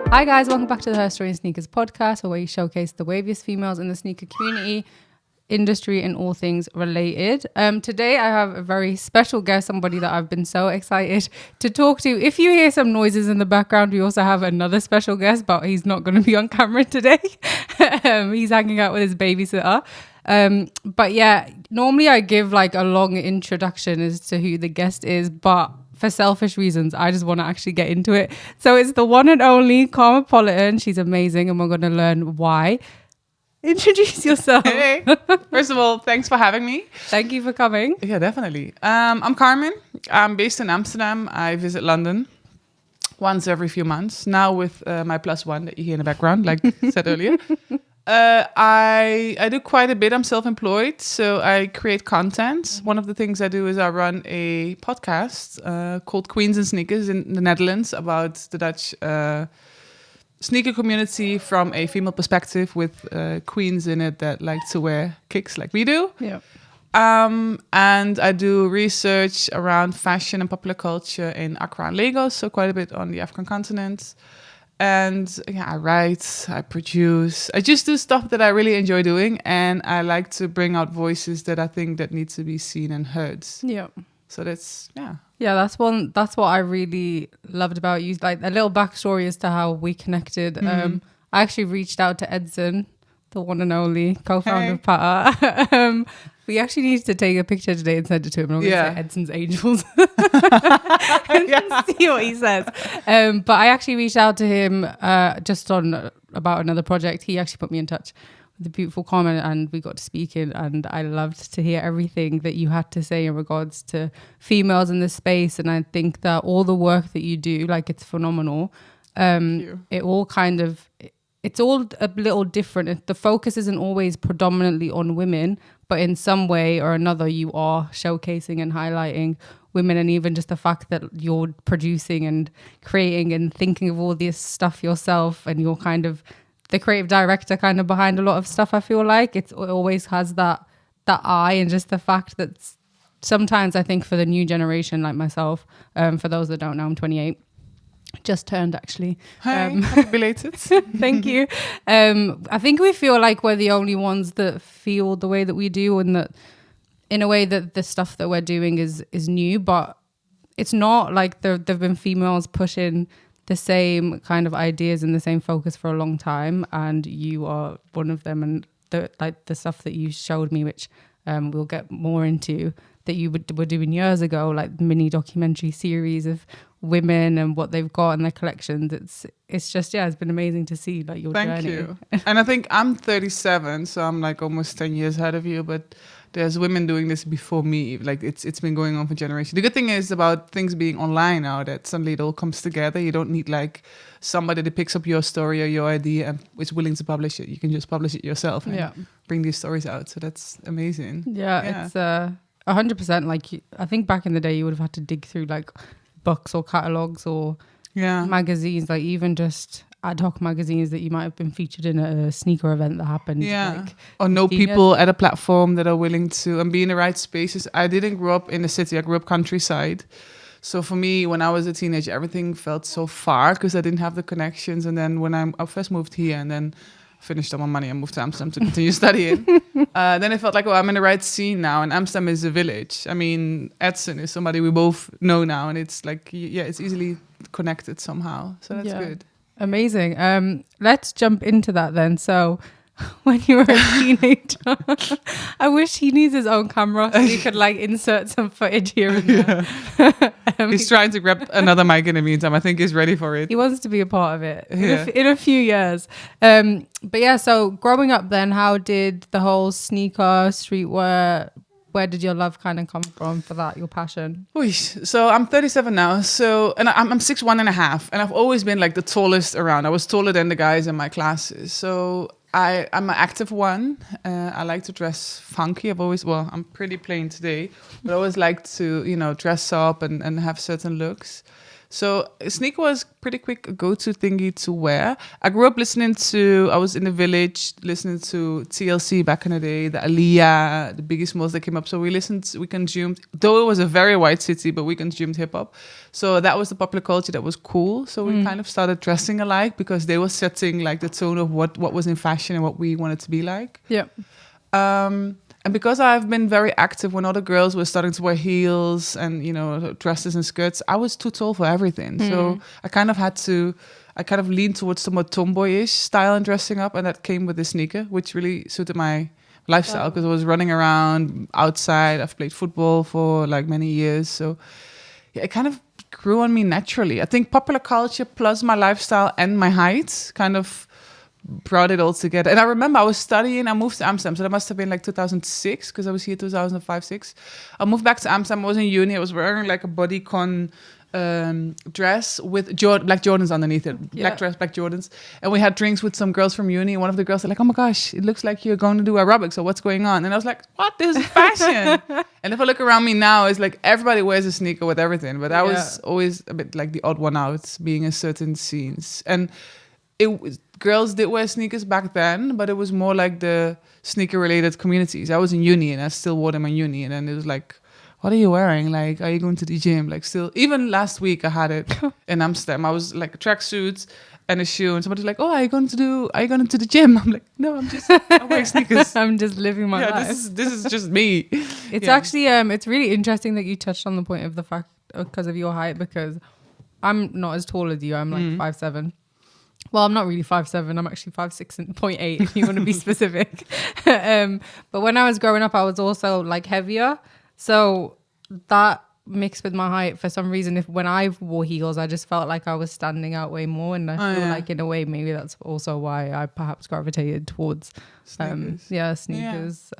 Hi guys, welcome back to the Her Story in Sneakers podcast, where we showcase the waviest females in the sneaker community, industry, and all things related. Today I have a very special guest, somebody that I've been so excited to talk to. If you hear some noises in the background, we also have another special guest, but he's not going to be on camera today. He's hanging out with his babysitter. But yeah, normally I give like a long introduction as to who the guest is, but for selfish reasons, I just want to actually get into it. So it's the one and only Carmen. She's amazing, and we're going to learn why. Introduce yourself. Hey, first of all, thanks for having me. Thank you for coming. Yeah, definitely. I'm Carmen. I'm based in Amsterdam. I visit London once every few months. Now with my +1 that you hear in the background, like I said earlier. I do quite a bit. I'm self-employed, so I create content. One of the things I do is I run a podcast called Queens and Sneakers in the Netherlands about the Dutch sneaker community from a female perspective, with queens in it that like to wear kicks like we do. Yeah. And I do research around fashion and popular culture in Accra and Lagos, so quite a bit on the African continent. And yeah, I write, I produce, I just do stuff that I really enjoy doing, and I like to bring out voices that I think that need to be seen and heard. Yeah. So that's, yeah. Yeah, that's what I really loved about you. Like a little backstory as to how we connected. Mm-hmm. I actually reached out to Edson, the one and only co-founder of Hey. Pata. We actually needed to take a picture today and send it to him. I'm going to say Edson's Angels and see what he says. But I actually reached out to him just on about another project. He actually put me in touch with the beautiful Carmen, and we got to speaking, and I loved to hear everything that you had to say in regards to females in this space. And I think that all the work that you do, like, it's phenomenal. It all kind of... It's all a little different. The focus isn't always predominantly on women, but in some way or another, you are showcasing and highlighting women. And even just the fact that you're producing and creating and thinking of all this stuff yourself, and you're kind of the creative director kind of behind a lot of stuff. I feel like it always has that eye, and just the fact that sometimes I think for the new generation like myself, for those that don't know, I'm 28. Just turned, actually. Hi, happy belated. Thank you. I think we feel like we're the only ones that feel the way that we do, and that in a way that the stuff that we're doing is new, but it's not. Like there've been females pushing the same kind of ideas and the same focus for a long time, and you are one of them. And the stuff that you showed me, which we'll get more into, that you were doing years ago, like mini documentary series of women and what they've got in their collections. It's just, yeah, it's been amazing to see like your journey. Thank you. And I think I'm 37, so I'm like almost 10 years ahead of you, but there's women doing this before me. Like it's been going on for generations. The good thing is about things being online now, that suddenly it all comes together. You don't need like somebody that picks up your story or your idea and is willing to publish it. You can just publish it yourself and bring these stories out. So that's amazing. Yeah. It's 100%. Like I think back in the day, you would have had to dig through like books or catalogs or magazines, like even just ad hoc magazines that you might have been featured in a sneaker event that happened. Like, or know people at a platform that are willing to and be in the right spaces. I didn't grow up in the city. I grew up countryside. So for me, when I was a teenager, everything felt so far because I didn't have the connections. And then when I first moved here and then finished all my money and moved to Amsterdam to continue studying, then it felt like, I'm in the right scene now. And Amsterdam is a village. I mean, Edson is somebody we both know now. And it's like, it's easily connected somehow. So that's good. Amazing. Let's jump into that then. So when you were a teenager, I wish he needs his own camera so he could like insert some footage here and there. He's trying to grab another mic in the meantime. I think he's ready for it. He wants to be a part of it in a few years. But yeah, so growing up then, how did the whole sneaker, streetwear, where did your love kind of come from for that, your passion? So I'm 37 now. So, and I'm 6'1.5", and I've always been like the tallest around. I was taller than the guys in my classes. So I'm an active one. I like to dress funky. I'm pretty plain today, but I always like to, dress up and have certain looks. So a sneaker was pretty quick a go-to thingy to wear. I grew up I was in the village listening to TLC back in the day, the Aliyah, the Biggie Smalls that came up. So we consumed, though it was a very white city, but we consumed hip hop. So that was the popular culture that was cool. So we kind of started dressing alike because they were setting like the tone of what was in fashion and what we wanted to be like. Yeah. And because I've been very active when other girls were starting to wear heels and, dresses and skirts, I was too tall for everything. So I kind of leaned towards the more tomboyish style and dressing up. And that came with the sneaker, which really suited my lifestyle because I was running around outside. I've played football for like many years. So yeah, it kind of grew on me naturally. I think popular culture plus my lifestyle and my height kind of brought it all together. And I remember I moved to Amsterdam, so that must have been like 2006 because I was here 2005-6. I moved back to Amsterdam. I was in uni. I was wearing like a bodycon dress with black Jordans underneath it. Black dress, black Jordans. And we had drinks with some girls from uni. And one of the girls said like, oh my gosh, it looks like you're going to do aerobics. So what's going on? And I was like, what? This is fashion. And if I look around me now, it's like everybody wears a sneaker with everything. But I was always a bit like the odd one out, being in certain scenes. And girls did wear sneakers back then, but it was more like the sneaker related communities. I was in uni and I still wore them in uni. And then it was like, what are you wearing? Like, are you going to the gym? Like still, even last week I had it in Amsterdam. I was like tracksuits and a shoe and somebody's like, oh, are you going to the gym? I'm like, no, I'm wearing sneakers. I'm just living my life. This is just me. It's actually, it's really interesting that you touched on the point of the fact because of your height, because I'm not as tall as you. I'm like 5'7". Well, I'm not really 5'7". I'm actually 5'6.8", if you want to be specific. But when I was growing up, I was also like heavier. So that mixed with my height, for some reason, when I wore heels, I just felt like I was standing out way more. And I feel like in a way, maybe that's also why I perhaps gravitated towards sneakers,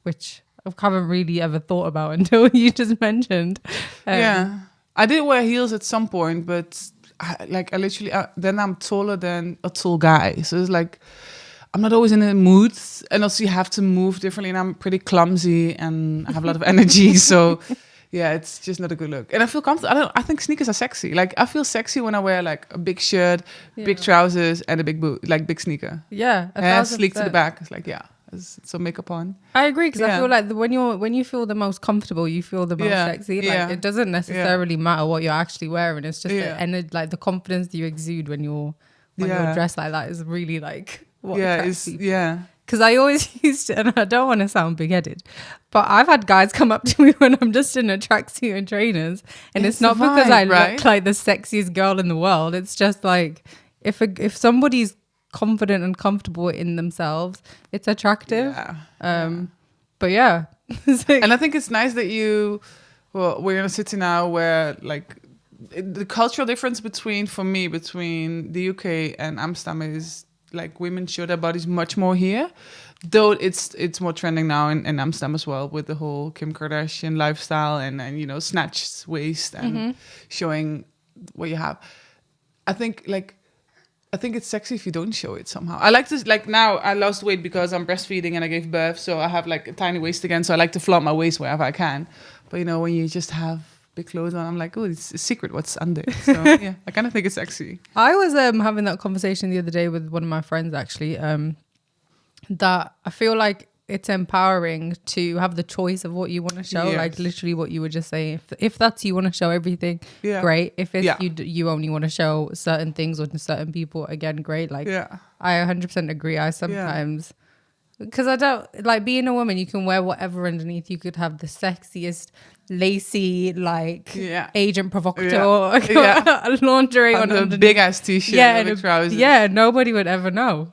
which I haven't really ever thought about until you just mentioned. I did wear heels at some point, but I literally, then I'm taller than a tall guy. So it's like, I'm not always in the mood. And also you have to move differently. And I'm pretty clumsy and I have a lot of energy. So yeah, it's just not a good look. And I feel comfortable. I think sneakers are sexy. Like I feel sexy when I wear like a big shirt, big trousers and a big boot, like big sneaker. Yeah. Hair sleek to the back. It's like, some makeup on. I agree, because I feel like when you feel the most comfortable, you feel the most sexy. Like it doesn't necessarily matter what you're actually wearing. It's just the confidence that you exude when you're dressed like that is really like what attracts people. Because I always used to, and I don't want to sound big-headed, but I've had guys come up to me when I'm just in a tracksuit and trainers, and it's not because I look like the sexiest girl in the world. It's just like if somebody's confident and comfortable in themselves, it's attractive. But yeah. And I think it's nice that we're in a city now where like the cultural difference between the UK and Amsterdam is like women show their bodies much more here, though it's more trending now in Amsterdam as well, with the whole Kim Kardashian lifestyle and snatched waist and showing what you have. I think it's sexy if you don't show it somehow. I like to, like now I lost weight because I'm breastfeeding and I gave birth, so I have like a tiny waist again, so I like to flaunt my waist wherever I can. But when you just have big clothes on, I'm like, oh, it's a secret what's under. So yeah, I kind of think it's sexy. I was having that conversation the other day with one of my friends actually, that I feel like it's empowering to have the choice of what you want to show. Like literally what you were just saying, if that's you want to show everything, great. If it's you only want to show certain things or to certain people, again, great. Like I 100% agree. I sometimes, because I don't like being a woman, you can wear whatever underneath. You could have the sexiest lacy agent provocateur lingerie on a big ass t-shirt and trousers. Yeah, nobody would ever know.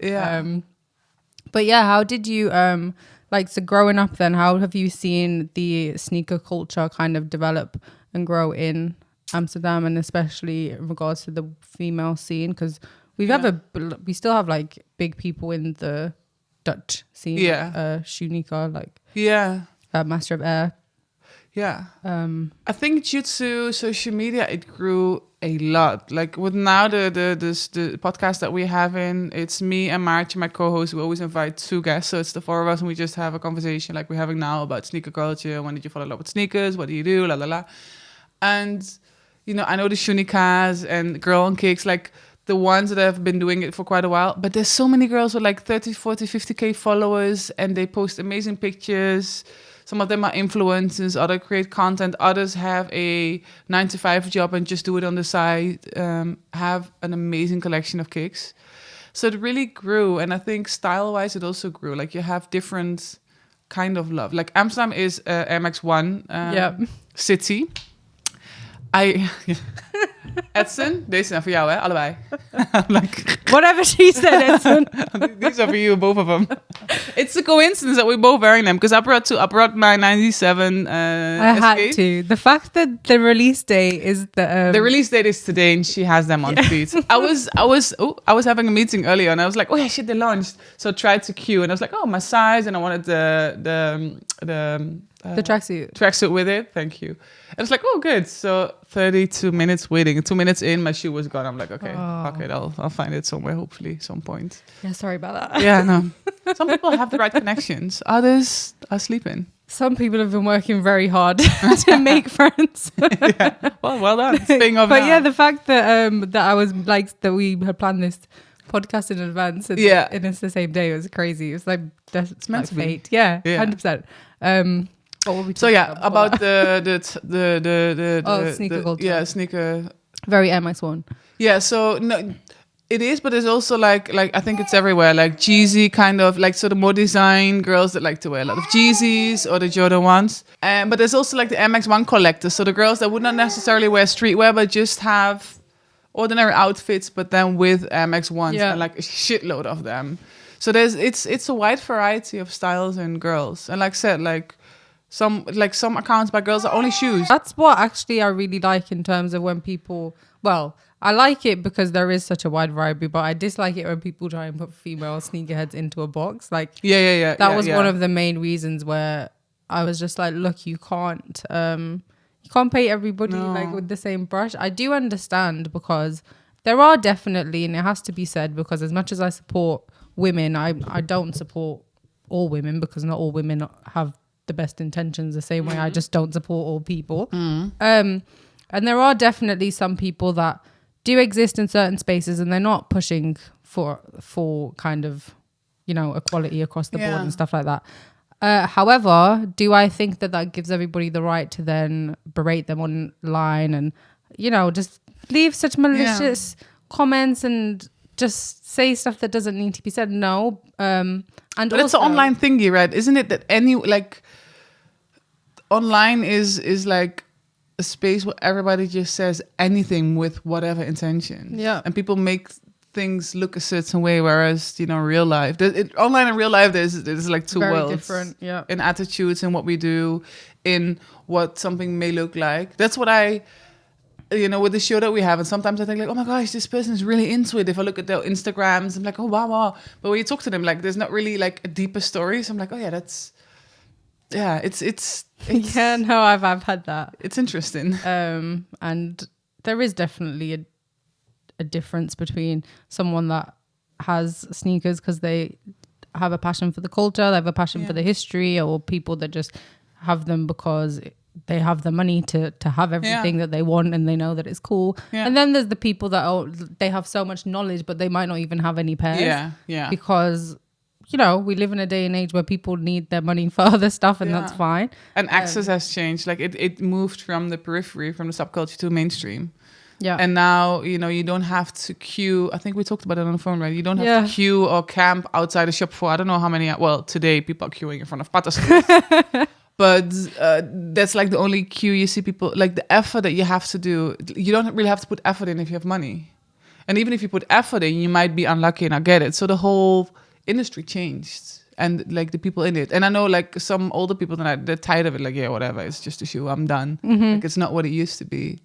But yeah, how did you so growing up then, how have you seen the sneaker culture kind of develop and grow in Amsterdam, and especially in regards to the female scene? Because we still have like big people in the Dutch scene, Shunika, Master of Air. I think due to social media, it grew a lot. Like with now the podcast that we're having, it's me and Maartje, my co-host. We always invite two guests, so it's the four of us, and we just have a conversation like we're having now about sneaker culture. When did you fall in love with sneakers? What do you do? La la la. And I know the Shunikas and Girl on Kicks, like the ones that have been doing it for quite a while. But there's so many girls with like 30, 40, 50K followers, and they post amazing pictures. Some of them are influencers, others create content, others have a 9-to-5 job and just do it on the side, have an amazing collection of kicks. So it really grew. And I think style-wise, it also grew. Like you have different kind of love. Like Amsterdam is Air Max 1 city. Edson, deze zijn voor jou, hè? Allebei. Like, whatever she said, Edson. These are for you, both of them. It's a coincidence that we're both wearing them because I brought my 97 I had to. The fact that the release date is the release date is today and she has them on feet. I was having a meeting earlier and I was like, oh yeah, shit, they launched. So I tried to queue and I was like, oh, my size, and I wanted the tracksuit with it. Thank you. And it's like, oh, good. So 32 minutes waiting. 2 minutes in, my shoe was gone. I'm like, okay, fuck it. I'll find it somewhere, hopefully, some point. Yeah, sorry about that. Yeah, no. Some people have the right connections. Others are sleeping. Some people have been working very hard to make friends. Yeah. Well done. Speaking of but now. Yeah, the fact that I was like that we had planned this podcast in advance and it's the same day, it was crazy. It was like it's meant to fate. Be. Yeah, 100%. So about the sneaker culture. Yeah, sneaker. Very MX1. Yeah, so no, it is, but it's also like I think it's everywhere. Like Jeezy, kind of like the more design girls that like to wear a lot of Jeezys or the Jordan ones. But there's also like the MX1 collectors. So the girls that would not necessarily wear streetwear, but just have ordinary outfits, but then with MX1s and like a shitload of them. So it's a wide variety of styles and girls. And like I said, like some accounts by girls are only shoes. That's what actually I really like in terms of when people, well, I like it because there is such a wide variety, but I dislike it when people try and put female sneakerheads into a box. Like, that was one of the main reasons where I was just like, look, you can't paint everybody like with the same brush. I do understand because there are definitely, and it has to be said, because as much as I support women, I don't support all women because not all women have the best intentions the same way I just don't support all people. And there are definitely some people that do exist in certain spaces and they're not pushing for kind of, equality across the board and stuff like that. However, do I think that gives everybody the right to then berate them online and, just leave such malicious comments and just say stuff that doesn't need to be said? No. But also, it's an online thingy, right? Isn't it that online is like a space where everybody just says anything with whatever intention. Yeah. And people make things look a certain way, whereas, real life, online and real life, there's like two worlds. Very different, in attitudes and what we do, in what something may look like. That's what I, with the show that we have, and sometimes I think like, oh my gosh, this person is really into it. If I look at their Instagrams, I'm like, oh, wow. But when you talk to them, like, there's not really like a deeper story. So I'm like, oh yeah, it's yeah, no, I've had that. It's interesting. And there is definitely a difference between someone that has sneakers because they have a passion for the culture, they have a passion for the history, or people that just have them because they have the money to have everything that they want and they know that it's cool. Yeah. And then there's the people that they have so much knowledge, but they might not even have any pairs. Yeah. Because we live in a day and age where people need their money for other stuff, and that's fine. And access has changed. Like it moved from the periphery, from the subculture to mainstream. Yeah. And now, you don't have to queue. I think we talked about it on the phone, right? You don't have to queue or camp outside a shop for, I don't know how many. Well, today people are queuing in front of Pata stores. But that's like the only queue you see people, like the effort that you have to do. You don't really have to put effort in if you have money. And even if you put effort in, you might be unlucky and not get it. So the whole industry changed, and like the people in it. And I know like some older people they're tired of it. Like, yeah, whatever, it's just a shoe, I'm done. Like it's not what it used to be.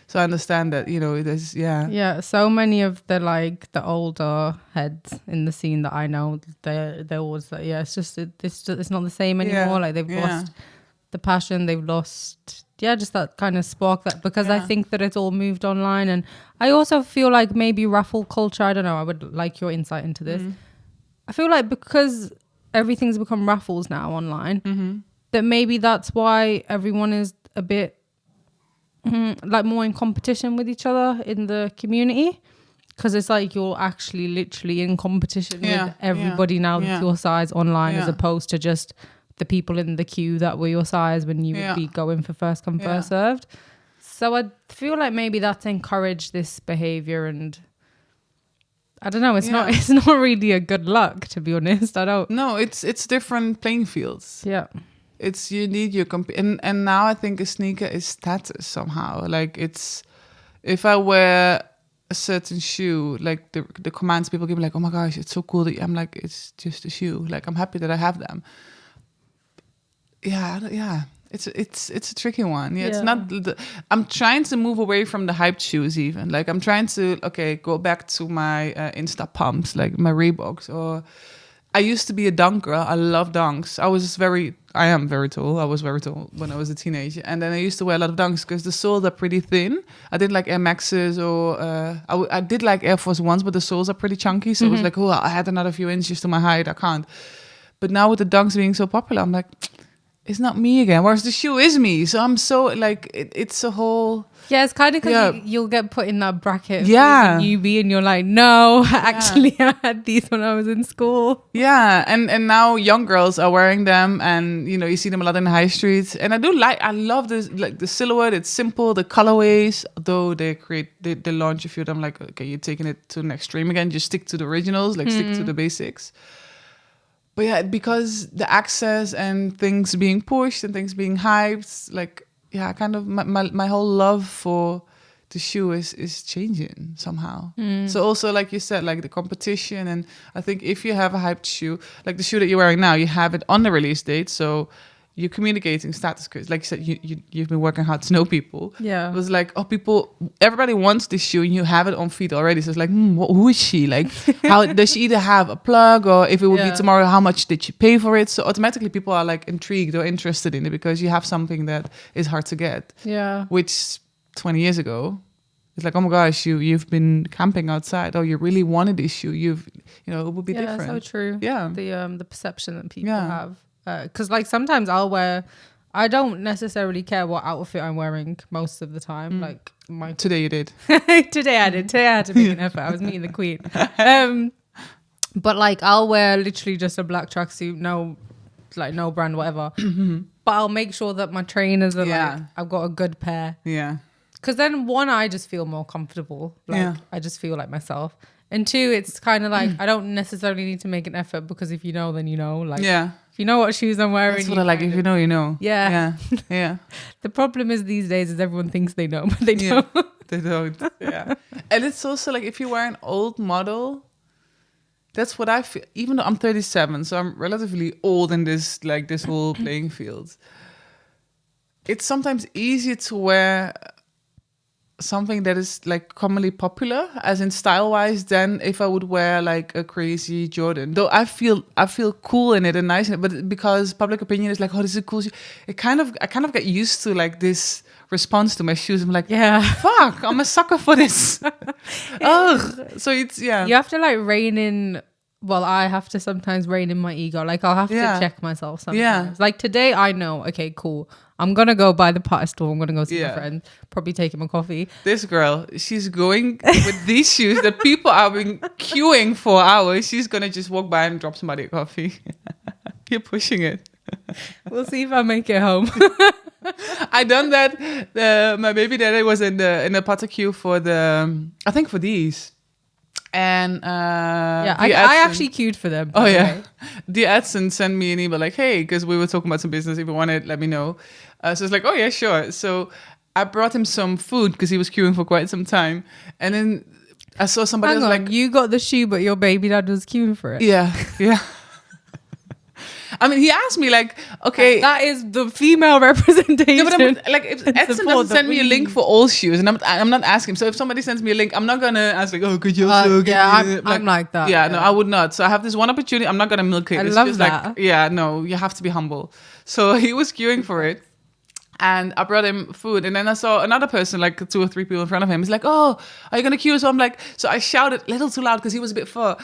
So I understand that, there's so many of the older heads in the scene that I know, they're always like, it's not the same anymore. Like they've lost the passion, they've lost just that kind of spark, that because I think that it's all moved online. And I also feel like maybe raffle culture, I don't know, I would like your insight into this. I feel like because everything's become raffles now online, that maybe that's why everyone is a bit like more in competition with each other in the community. Because it's like you're actually literally in competition with everybody now that's your size online, as opposed to just the people in the queue that were your size when you would be going for first come, first served. So I feel like maybe that's encouraged this behavior, and I don't know. It's not really a good luck, to be honest. I don't. No, it's different playing fields. Yeah, it's you need your and now I think a sneaker is status somehow. Like it's if I wear a certain shoe, like the comments people give me, like, oh my gosh, it's so cool that I'm like, it's just a shoe. Like I'm happy that I have them. Yeah. It's a tricky one. Yeah, it's not. I'm trying to move away from the hyped shoes. Even like I'm trying to go back to my Insta pumps, like my Reeboks. Or I used to be a dunker. I love dunks. I am very tall. I was very tall when I was a teenager, and then I used to wear a lot of dunks because the soles are pretty thin. I didn't like Air Maxes or I did like Air Force Ones, but the soles are pretty chunky. So it was like, oh, I had another few inches to my height. I can't. But now with the dunks being so popular, I'm like, it's not me again. Whereas the shoe is me. So I'm so like, it's a whole... Yeah, it's kind of because you'll get put in that bracket. Yeah. Newbie, and you're like, no, actually I had these when I was in school. Yeah, and now young girls are wearing them, and you see them a lot in the high streets. And I love this, like the silhouette. It's simple, the colorways. Though they launch a few of them. Like, okay, you're taking it to an extreme again. Just stick to the originals. Like stick to the basics. But yeah, because the access and things being pushed and things being hyped, like, yeah, kind of my whole love for the shoe is changing somehow. So also, like you said, like the competition. And I think if you have a hyped shoe, like the shoe that you're wearing now, you have it on the release date. So you're communicating status. Because like you said, you've been working hard to know people. Yeah. It was like, everybody wants this shoe and you have it on feet already. So it's like, who is she? Like, how does she either have a plug, or if it would be tomorrow, how much did she pay for it? So automatically people are like intrigued or interested in it because you have something that is hard to get. Yeah. Which 20 years ago, it's like, oh my gosh, you've been camping outside. Oh, you really wanted this shoe. It would be different. Yeah, so true. Yeah. The perception that people have. Because like sometimes I don't necessarily care what outfit I'm wearing most of the time. Like today you did. Today I did. Today I had to make an effort. I was meeting the queen. But like I'll wear literally just a black tracksuit, no brand, whatever. But I'll make sure that my trainers are like, I've got a good pair. Yeah. Because then one, I just feel more comfortable. Like I just feel like myself. And two, it's kind of like I don't necessarily need to make an effort, because if you know, then you know. Like, if you know what shoes I'm wearing. That's what I like. If you know, you know. Yeah. Yeah. The problem is these days is everyone thinks they know, but they don't. They don't. Yeah. And it's also like if you wear an old model, that's what I feel. Even though I'm 37, so I'm relatively old in this whole playing field. It's sometimes easier to wear something that is like commonly popular, as in style wise, than if I would wear like a crazy Jordan. Though I feel cool in it and nice in it, but because public opinion is like, oh, this is a cool shoe, I kind of get used to like this response to my shoes. I'm like, fuck, I'm a sucker for this. So it's you have to like rein in. Well, I have to sometimes rein in my ego. Like I'll have to check myself sometimes. Yeah. Like today I know, okay, cool, I'm going to go by the party store. I'm going to go see my friend, probably take him a coffee. This girl, she's going with these shoes that people have been queuing for hours. She's going to just walk by and drop somebody a coffee. You're pushing it. We'll see if I make it home. I done that. My baby daddy was in the Potter queue for for these. And I actually queued for them. Oh yeah, the Edson sent me an email like, hey, because we were talking about some business, if you want it, let me know. So it's like, oh yeah, sure. So I brought him some food because he was queuing for quite some time, and then I saw somebody else like, you got the shoe, but your baby dad was queuing for it. Yeah. I mean, he asked me like, okay, that is the female representation. No, but like, if Edson doesn't send me a link for all shoes, and I'm not asking. So if somebody sends me a link, I'm not gonna ask like, oh, could you also? I'm like that. Yeah, no, I would not. So I have this one opportunity. I'm not gonna milk it. I love that. Like, you have to be humble. So he was queuing for it. And I brought him food, and then I saw another person, like 2 or 3 people in front of him. He's like, oh, are you going to queue? So I'm like, so I shouted a little too loud because he was a bit far.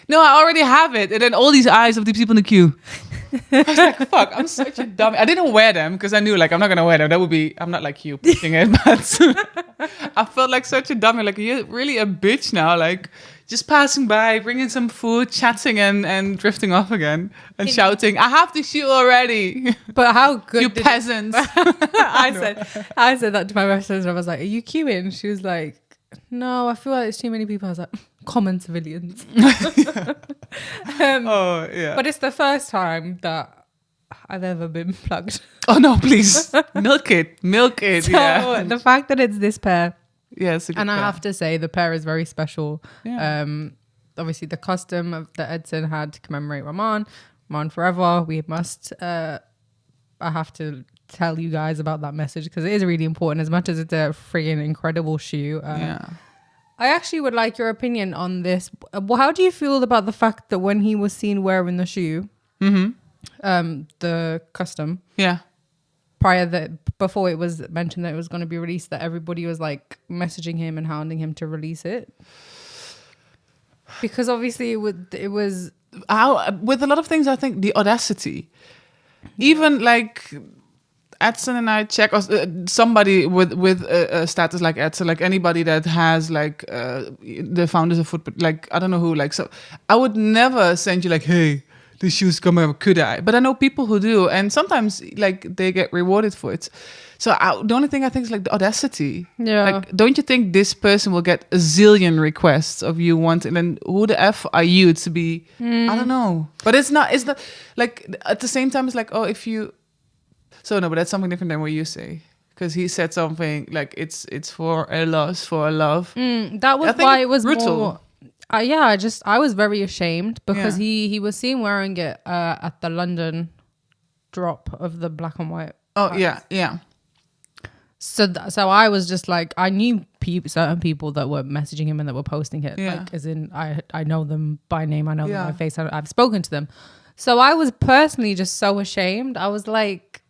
No, I already have it. And then all these eyes of the people in the queue. I was like, fuck, I'm such a dummy. I didn't wear them because I knew like I'm not gonna wear them. That would be, I'm not like you pushing it, but I felt like such a dummy. Like, you're really a bitch now. Like, just passing by, bringing some food, chatting and drifting off again and shouting, I have to shoot already. But how good you peasants. I said that to my resident. I was like, are you queuing? She was like, no, I feel like there's too many people. I was like, common civilians. But it's the first time that I've ever been plugged. Oh no, please. Milk it. So the fact that it's this pair. Yes, and I have to say the pair is very special. Yeah. Obviously the custom that Edson had to commemorate Rahman forever. We must, I have to tell you guys about that message because it is really important as much as it's a friggin' incredible shoe. I actually would like your opinion on this. How do you feel about the fact that when he was seen wearing the shoe, the custom, before it was mentioned that it was going to be released, that everybody was like messaging him and hounding him to release it? Because obviously it was with a lot of things, I think the audacity, even like Edson and I check, or somebody with a status like Edson, like anybody that has like the founders of Footprint, like I don't know who, like, so I would never send you like, hey, the shoes come out, could I? But I know people who do, and sometimes like they get rewarded for it. So the only thing I think is like the audacity. Yeah. Like, don't you think this person will get a zillion requests of you wanting, and who the F are you to be, I don't know. But it's not like, at the same time, it's like, oh, if you, so no, but that's something different than what you say. Because he said something like, it's for a loss, for a love. That was why it was brutal. More, I was very ashamed because he was seen wearing it at the London drop of the black and white. Oh, packs. yeah. So I was just like, I knew certain people that were messaging him and that were posting it. Yeah. Like, as in, I know them by name, I know them by face, I've spoken to them. So I was personally just so ashamed. I was like,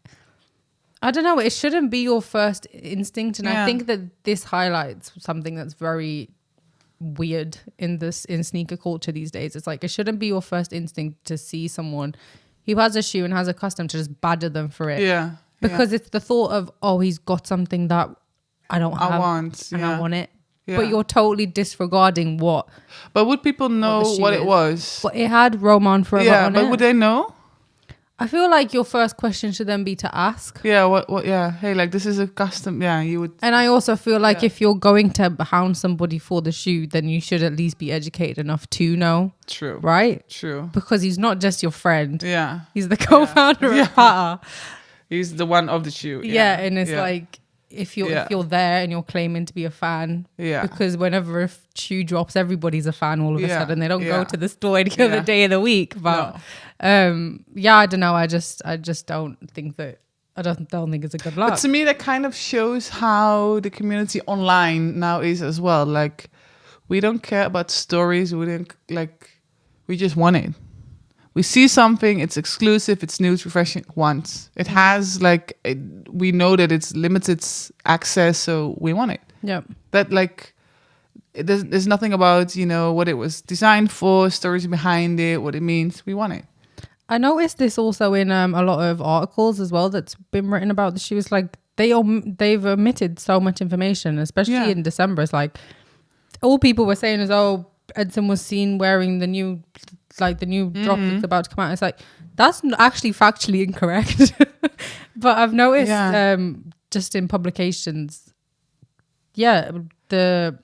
I don't know, it shouldn't be your first instinct. And I think that this highlights something that's very weird in sneaker culture these days. It's like, it shouldn't be your first instinct to see someone who has a shoe and has a custom to just badger them for it. Yeah. Because it's the thought of, oh, he's got something that I don't have. I want it. Yeah. But you're totally disregarding what. But would people know what it was? But it had Roman Forever on it. But would they know? I feel like your first question should then be to ask. Yeah, what, yeah. Hey, like, this is a custom, you would. And I also feel like if you're going to hound somebody for the shoe, then you should at least be educated enough to know. True. Right? True. Because he's not just your friend. Yeah. He's the co-founder of Pata. He's the one of the shoe. Yeah, and it's like, if you're there and you're claiming to be a fan, because whenever a shoe drops, everybody's a fan all of a sudden. They don't go to the store any other day of the week. But I don't know. I just don't think that. I don't think it's a good look. But to me, that kind of shows how the community online now is as well. Like, we don't care about stories. We just want it. We see something, it's exclusive, it's new, it's refreshing once. It has we know that it's limited access, so we want it. Yeah. That there's nothing about, what it was designed for, stories behind it, what it means. We want it. I noticed this also in a lot of articles as well that's been written about the shoes. Like, they've omitted so much information, especially in December. It's like, all people were saying is, oh, Edson was seen wearing the new drop that's about to come out. It's like, that's actually factually incorrect. But I've noticed just in publications, the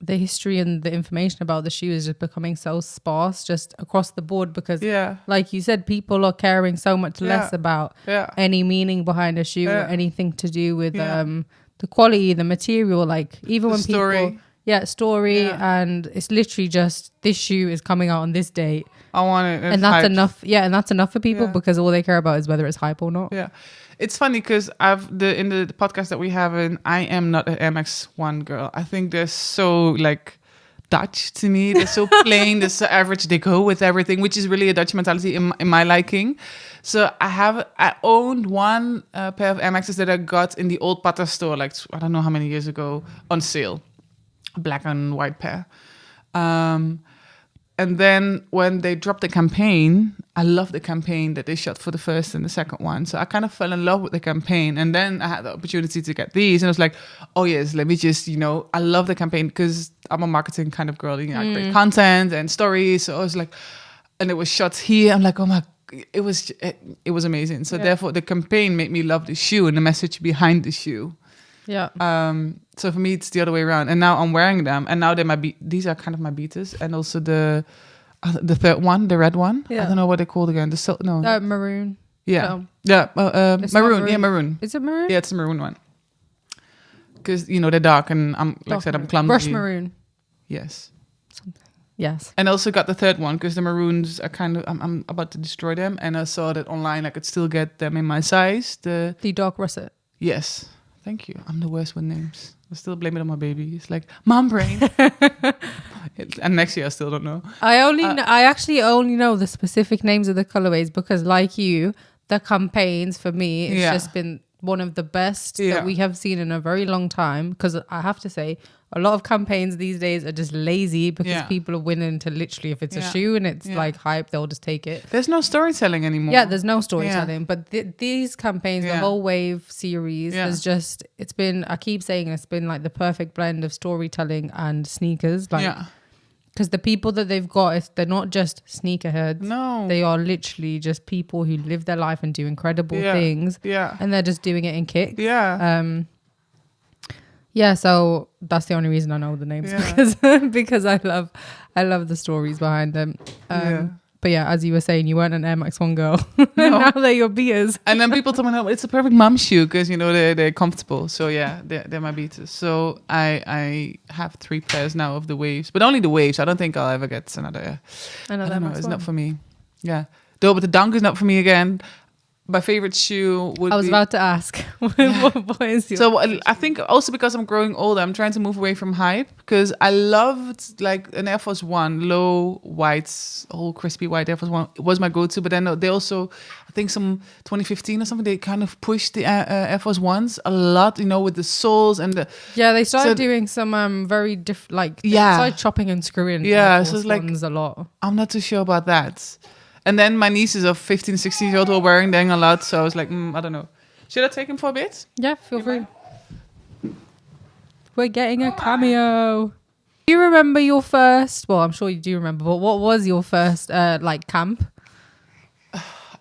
history and the information about the shoe is just becoming so sparse just across the board because like you said, people are caring so much less about any meaning behind a shoe or anything to do with the quality, the material, like even when people and it's literally just, this shoe is coming out on this date. I want it. And that's enough. Yeah, and that's enough for people because all they care about is whether it's hype or not. Yeah. It's funny because in the podcast that we have, I am not an MX1 girl. I think they're so Dutch to me. They're so plain, they're so average. They go with everything, which is really a Dutch mentality in my liking. So I owned one pair of MXs that I got in the old Pata store, I don't know how many years ago, on sale. Black and white pair. And then when they dropped the campaign, I love the campaign that they shot for the first and the second one. So I kind of fell in love with the campaign. And then I had the opportunity to get these. And I was like, oh yes, let me just, I love the campaign because I'm a marketing kind of girl. I create content and stories. So I was like, and it was shot here. I'm like, oh my, it was amazing. So therefore the campaign made me love the shoe and the message behind the shoe. Yeah. So for me, it's the other way around. And now I'm wearing them. And now these are kind of my beaters. And also the third one, the red one. Yeah. I don't know what they're called again. Maroon. Yeah. No. Yeah. Maroon. Yeah, maroon. Is it maroon? Yeah, it's the maroon one. Because, they're dark and I'm clumsy. Brush maroon. Yes. Something. Yes. And also got the third one because the maroons are kind of, I'm about to destroy them. And I saw that online I could still get them in my size. The dark russet. Yes. Thank you. I'm the worst with names. I still blame it on my baby. It's like mom brain. And next year I still don't know. I actually only know the specific names of the colorways because, like you, the campaigns for me, it's just been one of the best that we have seen in a very long time. Because I have to say, a lot of campaigns these days are just lazy because people are willing to literally, if it's a shoe and it's like hype, they'll just take it. There's no storytelling anymore. Yeah, there's no storytelling. But these campaigns, the whole wave series, it's been, I keep saying it's been like the perfect blend of storytelling and sneakers. Because the people that they've got, they're not just sneakerheads. No. They are literally just people who live their life and do incredible things. Yeah. And they're just doing it in kicks. Yeah. So that's the only reason I know the names because I love the stories behind them. But yeah, as you were saying, you weren't an Air Max 1 girl. No. Now they're your beaters. And then people tell me, no, it's a perfect mum shoe because, they're comfortable. So yeah, they're my beaters. So I have 3 pairs now of the waves, but only the waves. I don't think I'll ever get another I don't know, it's not for me. Yeah. Though, but the Dunk is not for me again. My favorite shoe would be... I was about to ask. What is yours? So I think also because I'm growing older, I'm trying to move away from hype because I loved like an Air Force One, low whites, whole crispy white Air Force One was my go-to. But then they also, I think some 2015 or something, they kind of pushed the Air Force Ones a lot, with the soles and the... Yeah, they started doing some very different, they started chopping and screwing Air Force so it's Ones a lot. I'm not too sure about that. And then my nieces of 15, 16 years old were wearing them a lot. So I was like, I don't know. Should I take him for a bit? Yeah, feel free. We're getting a cameo. Do you remember your first... Well, I'm sure you do remember. But what was your first camp?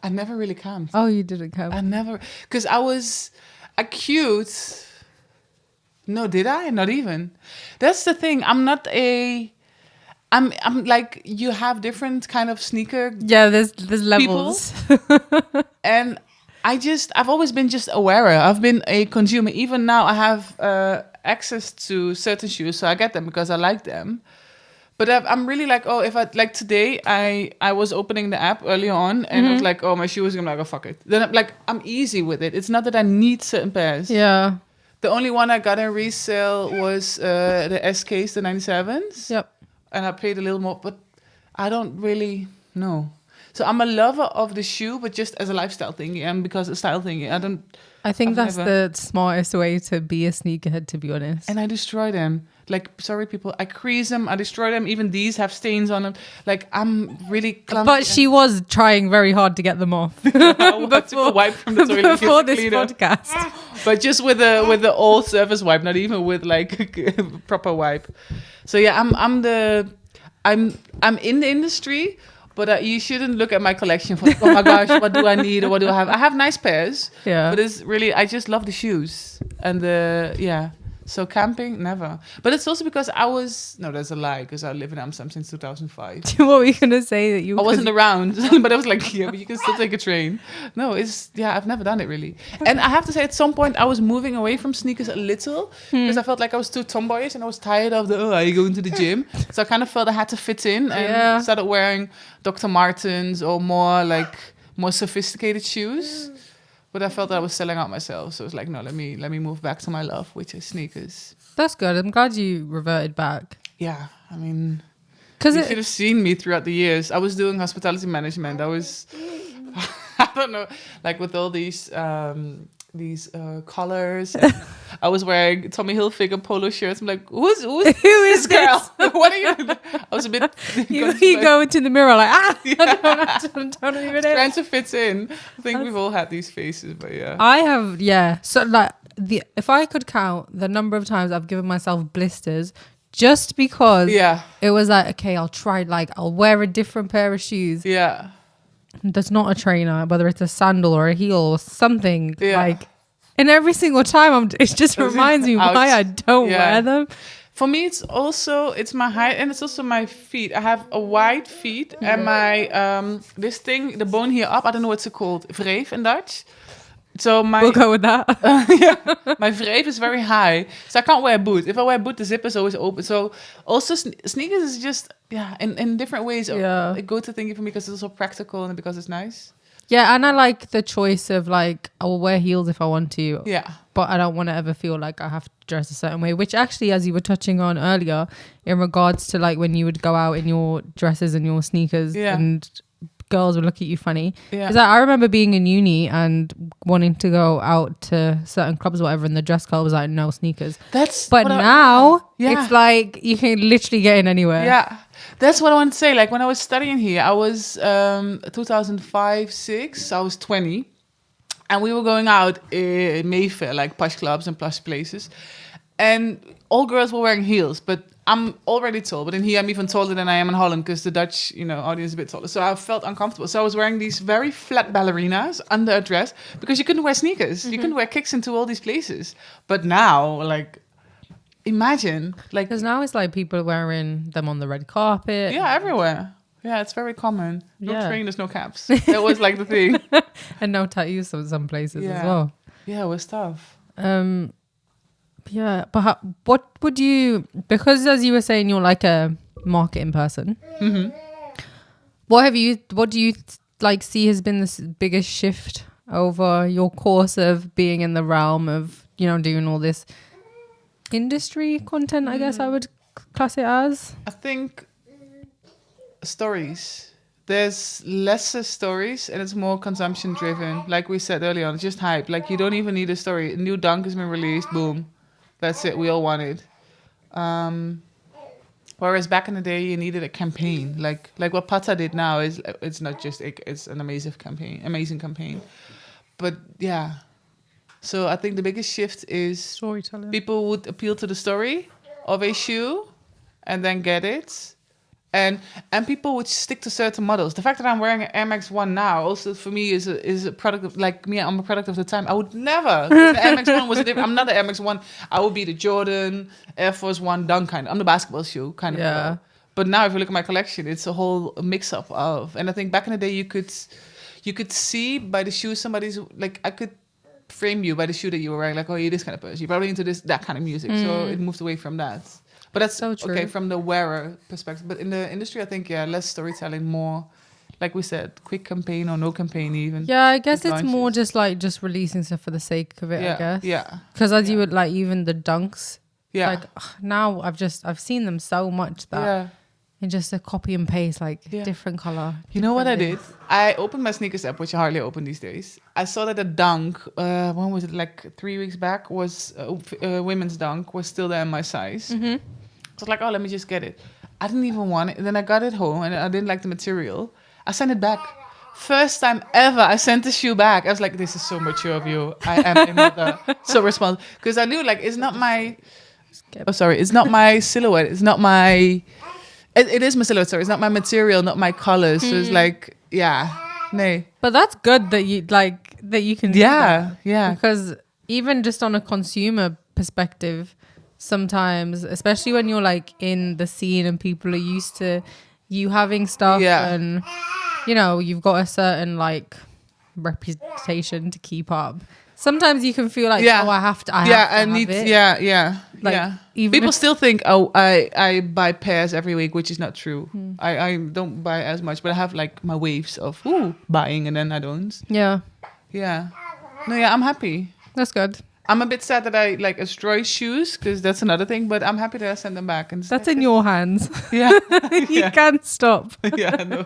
I never really camped. Oh, you didn't camp? I never... Because I was cute. No, did I? Not even. That's the thing. I'm not a... I'm like, you have different kind of sneaker. Yeah, there's levels. And I've always been just a wearer. I've been a consumer. Even now I have access to certain shoes. So I get them because I like them. But I'm really like, if I like today, I was opening the app early on and I was like, my shoes. I'm like, oh, fuck it. Then I'm easy with it. It's not that I need certain pairs. Yeah. The only one I got in resale was the SKs, the 97s. Yep. And I paid a little more, but I don't really know. So I'm a lover of the shoe, but just as a lifestyle thing and because a style thing. I think that's the smartest way to be a sneakerhead, to be honest. And I destroy them. Like, sorry, people, I crease them, I destroy them. Even these have stains on them. Like, I'm really clumsy. But she was trying very hard to get them off. I took a wipe from the toilet before this podcast. But just with the old surface wipe, not even with like a proper wipe. So yeah, I'm in the industry, but you shouldn't look at my collection for, oh my gosh, what do I need or what do I have? I have nice pairs, but it's really, I just love the shoes and So camping, never. But it's also because that's a lie, because I live in Amsterdam since 2005. What were you going to say? That I wasn't around, but I was like, yeah, but you can still take a train. No, I've never done it really. And I have to say, at some point, I was moving away from sneakers a little, because I felt like I was too tomboyish and I was tired of are you going to the gym? So I kind of felt I had to fit in and started wearing Dr. Martens or more sophisticated shoes. But I felt that I was selling out myself. So it was like, no, let me move back to my love, which is sneakers. That's good. I'm glad you reverted back. Yeah, I mean, because you should have seen me throughout the years. I was doing hospitality management. I was, I don't know, like with all these collars. I was wearing Tommy Hilfiger polo shirts. I'm like, who is this girl? What are you? I was a bit. you go into the mirror like I don't even know. Trying to fit in. I think we've all had these faces, but yeah. I have, yeah. So like if I could count the number of times I've given myself blisters just because it was like, okay, I'll try, like I'll wear a different pair of shoes. Yeah. That's not a trainer, whether it's a sandal or a heel or something. Like, and every single time it just reminds me why I don't wear them. For me, it's my height and it's also my feet. I have a wide feet and my this thing, the bone here up, I don't know what's it called, wreef in Dutch. So we'll go with that. My wreef is very high, so I can't wear a boot. If I wear a boot, the zip is always open. So also sneakers is just in different ways a go-to thing for me because it's also practical and because it's nice. Yeah, and I like the choice of like I will wear heels if I want to. Yeah, but I don't want to ever feel like I have to dress a certain way. Which actually, as you were touching on earlier, in regards to like when you would go out in your dresses and your sneakers and girls would look at you funny. Because I remember being in uni and wanting to go out to certain clubs or whatever, and the dress code was like no sneakers. But now it's like you can literally get in anywhere. Yeah, that's what I want to say. Like when I was studying here, I was 2005-06. I was 20, and we were going out in Mayfair, like posh clubs and posh places, and all girls were wearing heels, but I'm already tall, but in here I'm even taller than I am in Holland because the Dutch, audience is a bit taller. So I felt uncomfortable. So I was wearing these very flat ballerinas under a dress because you couldn't wear sneakers. You couldn't wear kicks into all these places. But now, like, imagine. Like, because now it's like people are wearing them on the red carpet. Yeah, everywhere. Yeah, it's very common. No trainers, no caps. That was like the thing. And no tattoos in some places as well. Yeah, it was tough. Yeah, but what would you, because as you were saying, you're like a marketing person. Mm-hmm. What do you like see has been the biggest shift over your course of being in the realm of, doing all this industry content, I guess I would class it as? I think stories. There's lesser stories and it's more consumption driven. Like we said earlier on, it's just hype. Like you don't even need a story. A new dunk has been released, boom. That's it. We all wanted. Whereas back in the day, you needed a campaign. Like what Pata did now it's not just it's an amazing campaign. But yeah, so I think the biggest shift is storytelling. People would appeal to the story of a shoe, and then get it. And people would stick to certain models. The fact that I'm wearing an Air Max 1 now also for me is a product of, like me, I'm a product of the time. I would never. The Air Max 1 was different. I'm not the Air Max 1. I would be the Jordan, Air Force 1 Dunk kind of. I'm the basketball shoe kind of girl. But now if you look at my collection, it's a whole mix-up of. And I think back in the day you could see by the shoe somebody's, like I could frame you by the shoe that you were wearing. Like, oh, you're this kind of person. You're probably into that kind of music. So it moved away from that. But that's so true. Okay from the wearer perspective. But in the industry, I think, less storytelling, more, like we said, quick campaign or no campaign even. Yeah, I guess it's more just releasing stuff for the sake of it, I guess. Yeah. Because as you would, like, even the dunks, like, now I've seen them so much that in just a copy and paste, like, different color. You know what I did? I opened my sneakers app, which I hardly open these days. I saw that a dunk, when was it, like 3 weeks back, was women's dunk, was still there in my size. Mm-hmm. I was like, oh, let me just get it. I didn't even want it. And then I got it home and I didn't like the material. I sent it back. First time ever I sent the shoe back. I was like, this is so mature of you. I am a mother. So responsible. Because I knew, like, it's not my... it's not my silhouette. It's not my... It is my silhouette, sorry. It's not my material, not my colors. So it's like, nay. But that's good that you, like, that you can do that. Yeah. Because even just on a consumer perspective... Sometimes, especially when you're like in the scene and people are used to you having stuff and you've got a certain like reputation to keep up. Sometimes you can feel like, oh, I have to have it. Like, people still think, oh, I buy pairs every week, which is not true. I don't buy as much, but I have like my waves of buying and then I don't. Yeah. No, I'm happy. That's good. I'm a bit sad that I like destroy shoes because that's another thing, but I'm happy that I send them back. And that's in your hands. Yeah. You can't stop. Yeah, no.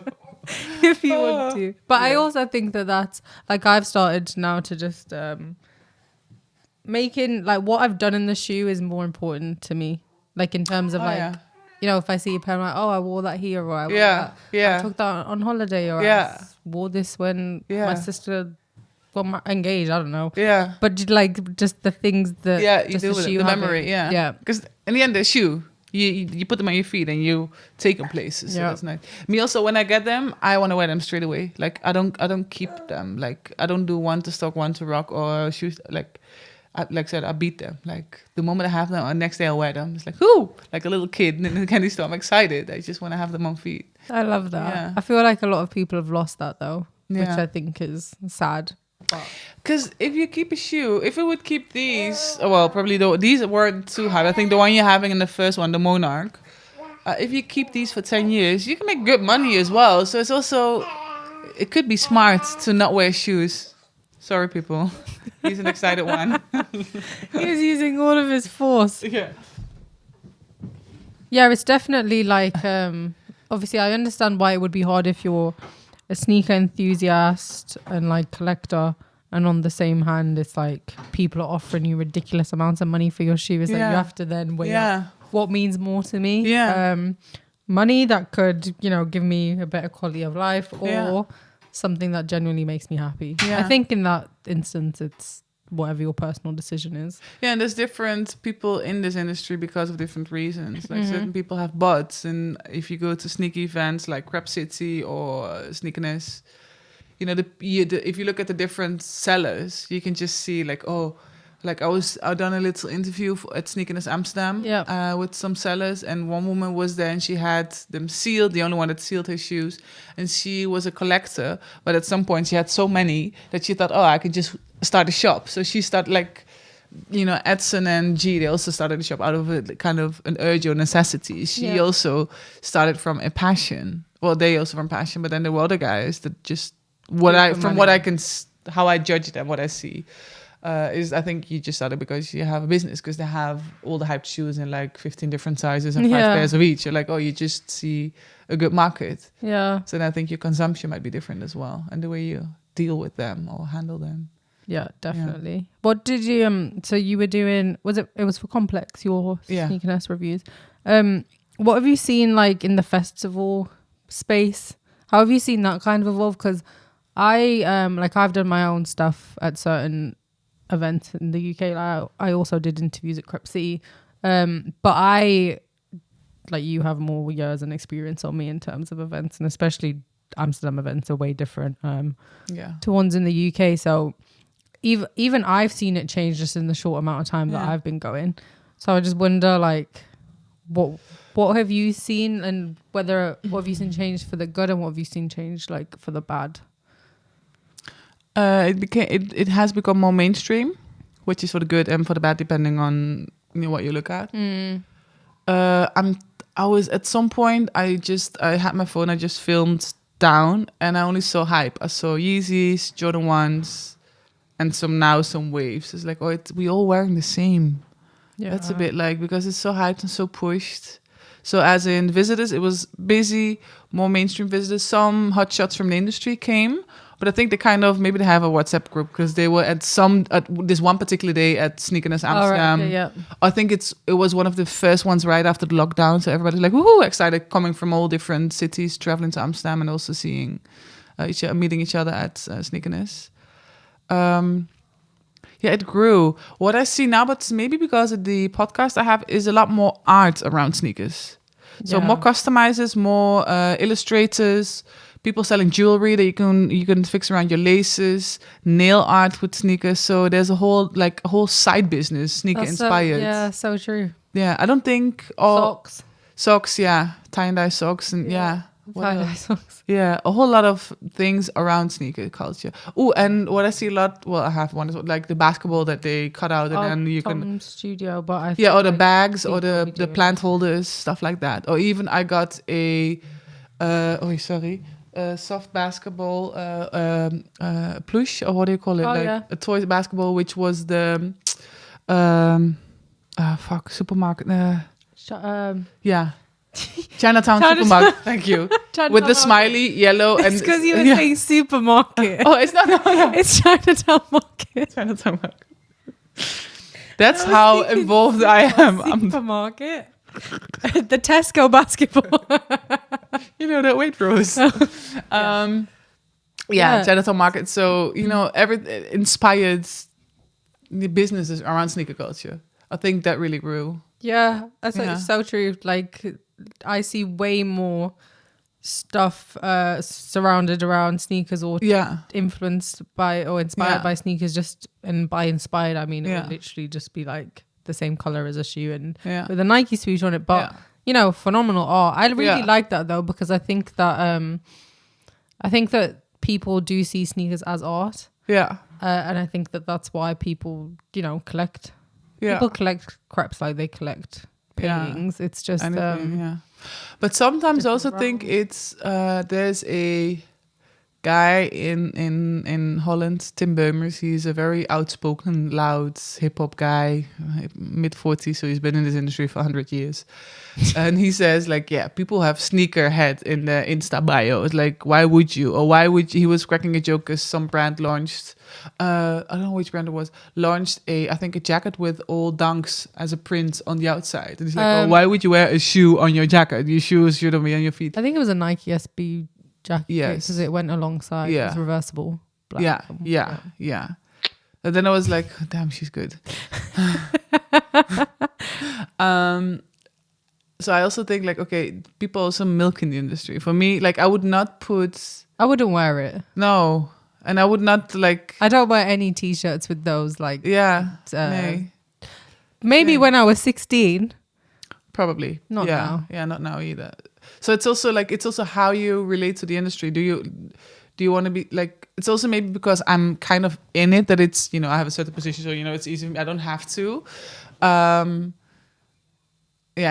If you want to. But I also think that's like I've started now to just making like what I've done in the shoe is more important to me. Like in terms of you know, if I see a pair, I'm like, oh, I wore that here, or I wore that. I took that on holiday, or I wore this when my sister got engaged. I don't know. Yeah. But like just the things that you do with the memory. Yeah. Because in the end, the shoe. You put them on your feet and you take them places. So that's nice. Me also, when I get them, I want to wear them straight away. Like I don't keep them. Like I don't do one to stock, one to rock, or shoes. Like I said, I beat them. Like the moment I have them, the next day I wear them. It's like whoo, like a little kid in the candy store. I'm excited. I just want to have them on feet. I love that. Yeah. I feel like a lot of people have lost that though, which I think is sad. Because if you keep a shoe, if it would keep these, well, probably these weren't too high. I think the one you're having in the first one, the Monarch, if you keep these for 10 years, you can make good money as well. So it's also, it could be smart to not wear shoes. Sorry, people. He's an excited one. He was using all of his force. Yeah, it's definitely like, obviously I understand why it would be hard if you're a sneaker enthusiast and like collector, and on the same hand it's like people are offering you ridiculous amounts of money for your shoe. It's like you have to then weigh up what means more to me. Money that could, you know, give me a better quality of life, or something that genuinely makes me happy. I think in that instance it's whatever your personal decision is. Yeah, and there's different people in this industry because of different reasons. Like certain people have buds, and if you go to sneaker events like Crap City or Sneakerness, you know, if you look at the different sellers, you can just see like, oh, like I've done a little interview at Sneakerness Amsterdam with some sellers, and one woman was there and she had them sealed, the only one that sealed her shoes, and she was a collector, but at some point she had so many that she thought, oh, I could just start a shop. So she started, like, you know, Edson and G, they also started a shop out of a kind of an urge or necessity. She also started from a passion. Well, they also from passion, but then there were other guys that just how I judge them, what I see. Is I think you just started because you have a business, because they have all the hyped shoes in like 15 different sizes and 5 pairs of each. You're like, oh, you just see a good market. Yeah. So then I think your consumption might be different as well, and the way you deal with them or handle them. Yeah, definitely. Yeah. What did you so you were doing, it was for Complex, your Sneakerness reviews. What have you seen like in the festival space? How have you seen that kind of evolve? Because I've done my own stuff at certain events in the UK. Like I also did interviews at Crep City, but I, like, you have more years and experience on me in terms of events, and especially Amsterdam events are way different to ones in the UK. So even I've seen it change just in the short amount of time that I've been going. So I just wonder, like, what have you seen, and what have you seen change for the good, and what have you seen change like for the bad? It has become more mainstream, which is for the good and for the bad, depending on, you know, what you look at. I was at some point, I had my phone, I just filmed down, and I only saw hype. I saw Yeezys, Jordan 1s, and some waves. It's like, we all wearing the same. Yeah. That's a bit like, because it's so hyped and so pushed. So as in visitors, it was busy, more mainstream visitors. Some hotshots from the industry came. But I think maybe they have a WhatsApp group, because they were at this one particular day at Sneakerness Amsterdam. Right, yeah. I think it was one of the first ones right after the lockdown. So everybody's like, woohoo, excited, coming from all different cities, traveling to Amsterdam, and also seeing meeting each other at Sneakerness. It grew. What I see now, but maybe because of the podcast I have, is a lot more art around sneakers. So more customizers, more illustrators, people selling jewelry that you can fix around your laces, nail art with sneakers. So there's a whole side business, sneaker inspired. So true. Yeah, I don't think socks, tie-and-dye socks, and tie-and-dye socks. Yeah, a whole lot of things around sneaker culture. Oh, and what I see a lot, well, I have one, is like the basketball that they cut out, and then you can studio, but I or the bags or the plant holders, stuff like that. Or even I got a soft basketball plush, or what do you call it? A toy basketball, which was the supermarket. Chinatown supermarket. Thank you. With the smiley yellow, and it's because you were saying supermarket. Oh, it's not. No. It's Chinatown market. Chinatown market. That's how involved I am. Supermarket. The Tesco basketball. You know, that weight rows. Yeah, Chinatown Market. So, you know, inspired the businesses around sneaker culture. I think that really grew. Yeah, that's so true. Like, I see way more stuff surrounded around sneakers or influenced by or inspired by sneakers. And by inspired, I mean, it would literally just be like the same color as a shoe and with a Nike swoosh on it. But, you know, phenomenal art. I really like that, though, because I think that people do see sneakers as art. Yeah. And I think that that's why people, you know, collect. Yeah. People collect crepes like they collect paintings. It's just But sometimes I also think it's there's a guy in Holland, Tim Beumers. He's a very outspoken, loud hip hop guy, mid-40s, so he's been in this industry for 100 years. And he says, like, people have sneakerhead in the Insta bio. It's like, why would you? Or why would you? He was cracking a joke because some brand launched, I don't know which brand it was, launched a jacket with all dunks as a print on the outside. And he's like, why would you wear a shoe on your jacket? Your shoes shouldn't be on your feet. I think it was a Nike SB jacket because it went alongside. It was reversible. Black. Yeah. And then I was like, oh, damn, she's good. So I also think like, okay, people also milk in the industry. For me, like I wouldn't wear it. No. And I would not like. I don't wear any t-shirts with those like. Yeah. Maybe when I was 16. Probably. Not now. Yeah, not now either. So it's also how you relate to the industry. Do you want to be like? It's also maybe because I'm kind of in it that it's, you know, I have a certain position, so you know it's easy. I don't have to. Yeah,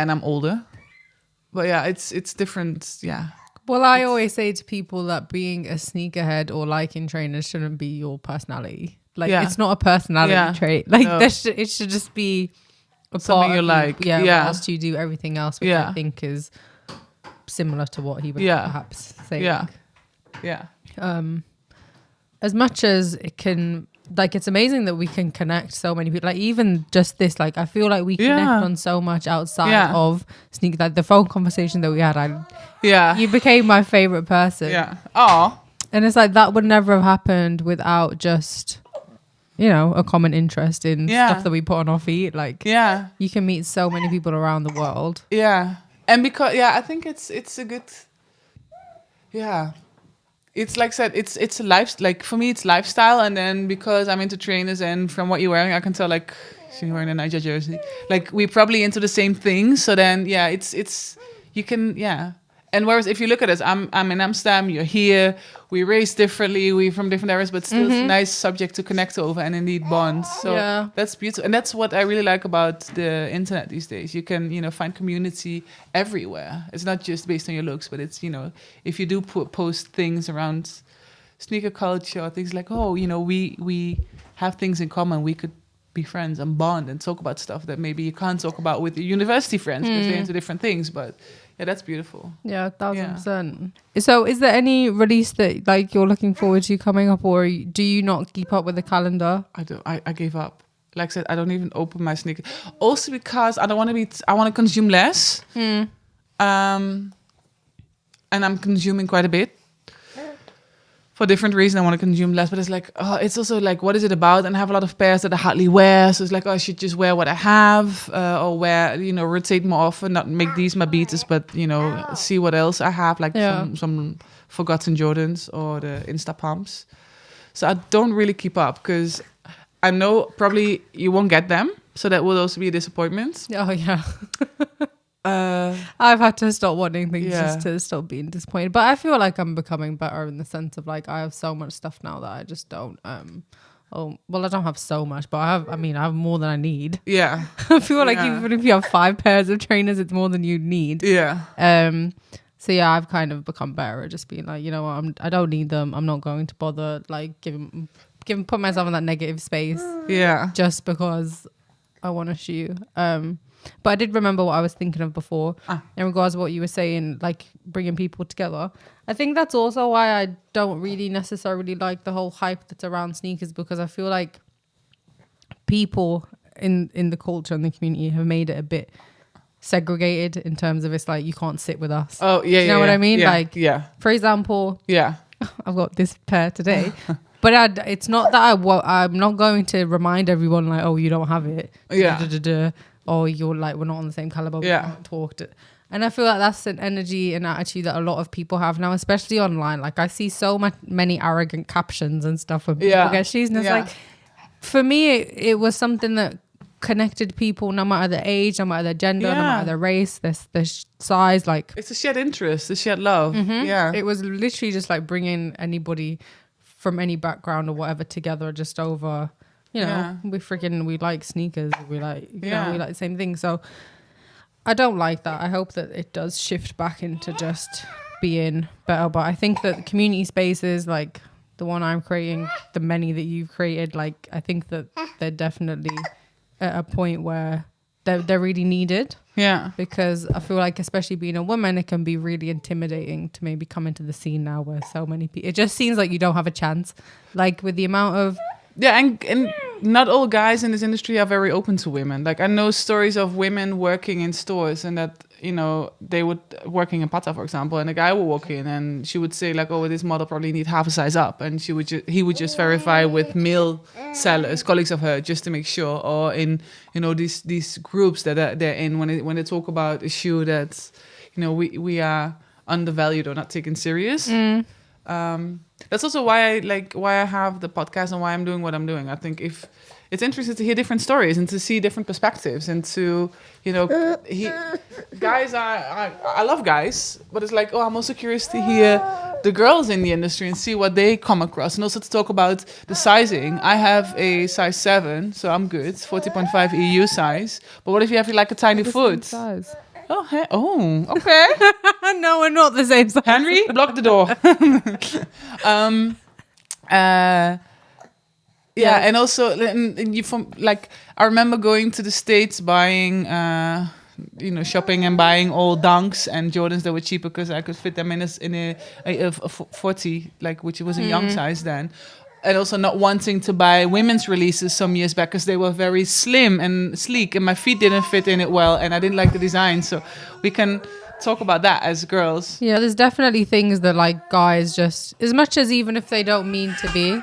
and I'm older. But yeah, it's different. Yeah. Well, I always say to people that being a sneakerhead or liking trainers shouldn't be your personality. Like, it's not a personality trait. Like, it should just be a something you like. Whilst you do everything else, which I think is similar to what he would perhaps say. Yeah. As much as it can, like, it's amazing that we can connect so many people. Like, even just this, like, I feel like we connect on so much outside of sneaker. Like the phone conversation that we had, you became my favorite person. Yeah. Oh. And it's like that would never have happened without just, you know, a common interest in stuff that we put on our feet. Like, you can meet so many people around the world. Yeah. And because I think it's a good. It's like I said, it's a life. Like for me, it's lifestyle, and then because I'm into trainers, and from what you're wearing, I can tell like she's wearing a Niger jersey. Like we're probably into the same things. So then, it's you can And whereas if you look at us, I'm in Amsterdam, you're here. We race differently. We're from different areas, but still it's a nice subject to connect over and indeed bond. So that's beautiful, and that's what I really like about the internet these days. You can, you know, find community everywhere. It's not just based on your looks, but it's, you know, if you do post things around sneaker culture or things like, oh, you know, we have things in common. We could be friends and bond and talk about stuff that maybe you can't talk about with your university friends because they're into different things, but. Yeah, that's beautiful. Yeah, 1,000%. So is there any release that like you're looking forward to coming up, or do you not keep up with the calendar? I do. I gave up. Like I said, I don't even open my sneakers. Also because I don't want to be, I want to consume less. And I'm consuming quite a bit. For different reasons, I want to consume less, but it's like, it's also like, what is it about? And I have a lot of pairs that I hardly wear. So it's like, I should just wear what I have, or wear, you know, rotate more often, not make these my beaters, but, you know, see what else I have, like some forgotten Jordans or the Insta pumps. So I don't really keep up because I know probably you won't get them. So that will also be a disappointment. Oh, yeah. I've had to stop wanting things just to stop being disappointed, but I feel like I'm becoming better in the sense of like I have so much stuff now that I just don't I don't have so much, but I have more than I need. I feel like even if you have 5 pairs of trainers, it's more than you need. So I've kind of become better at just being like, you know what, I don't need them, I'm not going to bother like put myself in that negative space just because I want a shoe. But I did remember what I was thinking of before in regards to what you were saying, like bringing people together. I think that's also why I don't really necessarily like the whole hype that's around sneakers, because I feel like people in the culture and the community have made it a bit segregated in terms of it's like you can't sit with us. Oh yeah, you know what I mean? Like for example, I've got this pair today, but it's not that I'm not going to remind everyone like, oh, you don't have it, or you're like, we're not on the same caliber, we can't talk to. And I feel like that's an energy and attitude that a lot of people have now, especially online. Like I see so many arrogant captions and stuff when people get shoes, and it's like, for me, it was something that connected people, no matter the age, no matter their gender, no matter their race, their size. Like it's a shared interest, a shared love. It was literally just like bringing anybody from any background or whatever together, just over, we like sneakers, we like we like the same thing. So I don't like that. I hope that it does shift back into just being better. But I think that community spaces like the one I'm creating, the many that you've created, like I think that they're definitely at a point where they're really needed. Yeah. Because I feel like, especially being a woman, it can be really intimidating to maybe come into the scene now where so many people, it just seems like you don't have a chance. Like with the amount of... Yeah, and not all guys in this industry are very open to women. Like I know stories of women working in stores and that, they would working in Pata, for example, and a guy would walk in and she would say like, oh, this model probably need half a size up. And he would just verify with male sellers, colleagues of her, just to make sure. Or in, these groups that they're in when they talk about a shoe that's, we are undervalued or not taken serious. That's also why I have the podcast and why I'm doing what I'm doing. I think if it's interesting to hear different stories and to see different perspectives and to, guys I love guys, but it's like, I'm also curious to hear the girls in the industry and see what they come across, and also to talk about the sizing. I have a size 7, so I'm good, 40.5 EU size. But what if you have like a tiny foot? Size. Oh, okay. No, we're not the same size. Henry, block the door. And also, and you I remember going to the States buying, shopping and buying all Dunks and Jordans that were cheaper because I could fit them in a 40, which was a young size then. And also not wanting to buy women's releases some years back because they were very slim and sleek and my feet didn't fit in it well and I didn't like the design. So we can talk about that as girls. Yeah, there's definitely things that like guys just, as much as even if they don't mean to be,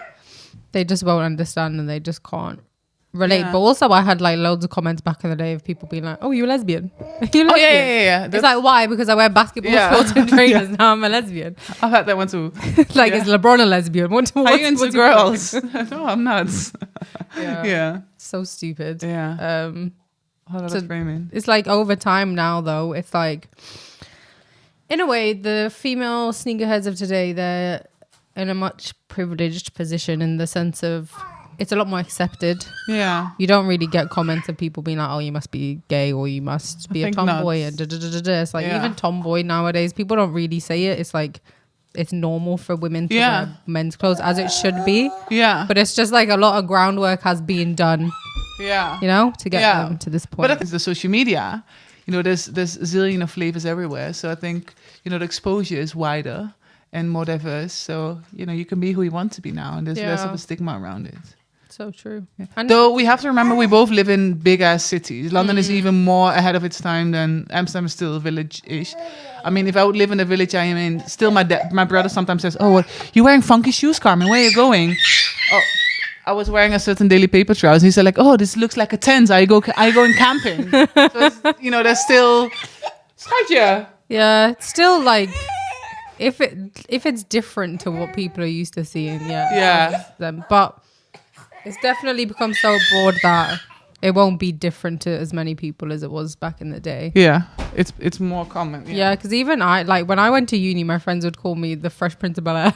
they just won't understand and they just can't relate. Yeah. But also I had like loads of comments back in the day of people being like, oh, you're lesbian. You're lesbian. Oh, yeah. It's like, why? Because I wear basketball shorts and trainers. Now I'm a lesbian. I've had that one too. Is LeBron a lesbian? Are you into girls? No, I'm not. Yeah. So stupid. Yeah. Framing. It's like over time now though, it's like, in a way, the female sneakerheads of today, they're in a much privileged position in the sense of it's a lot more accepted. Yeah. You don't really get comments of people being like, oh, you must be gay or you must be a tomboy and It's like even tomboy nowadays, people don't really say it. It's like it's normal for women to wear men's clothes as it should be. Yeah. But it's just like a lot of groundwork has been done. Yeah. To get them to this point. But I think the social media, there's a zillion of flavors everywhere. So I think, the exposure is wider and more diverse. So, you can be who you want to be now. And there's less of a stigma around it. So true. Yeah. Though we have to remember we both live in big ass cities. London is even more ahead of its time than Amsterdam is still village-ish. I mean, if I would live in the village I am in, still my brother sometimes says, oh, you're wearing funky shoes, Carmen. Where are you going? Oh, I was wearing a certain Daily Paper trousers. He said like, oh, this looks like a tent. Are you going camping? So it's, there's still... Yeah, it's still like... If it's different to what people are used to seeing, them. But it's definitely become so broad that it won't be different to as many people as it was back in the day. Yeah, it's more common. Yeah, because even when I went to uni, my friends would call me the Fresh Prince of Bel-Air.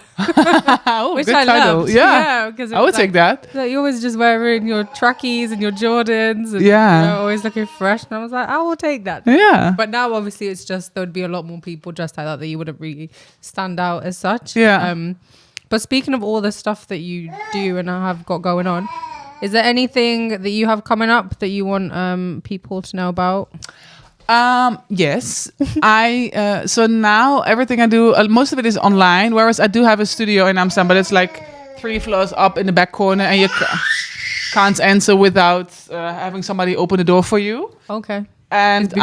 Which good I title. Loved. Yeah, because I would take that. Like, you always just wearing your trackies and your Jordans and always looking fresh. And I was like, I will take that. Yeah. But now obviously it's just there would be a lot more people dressed like that you wouldn't really stand out as such. Yeah. But speaking of all the stuff that you do and have got going on, is there anything that you have coming up that you want people to know about? Yes. So now everything I do, most of it is online, whereas I do have a studio in Amsterdam, but it's like 3 floors up in the back corner and can't answer without having somebody open the door for you. Okay. And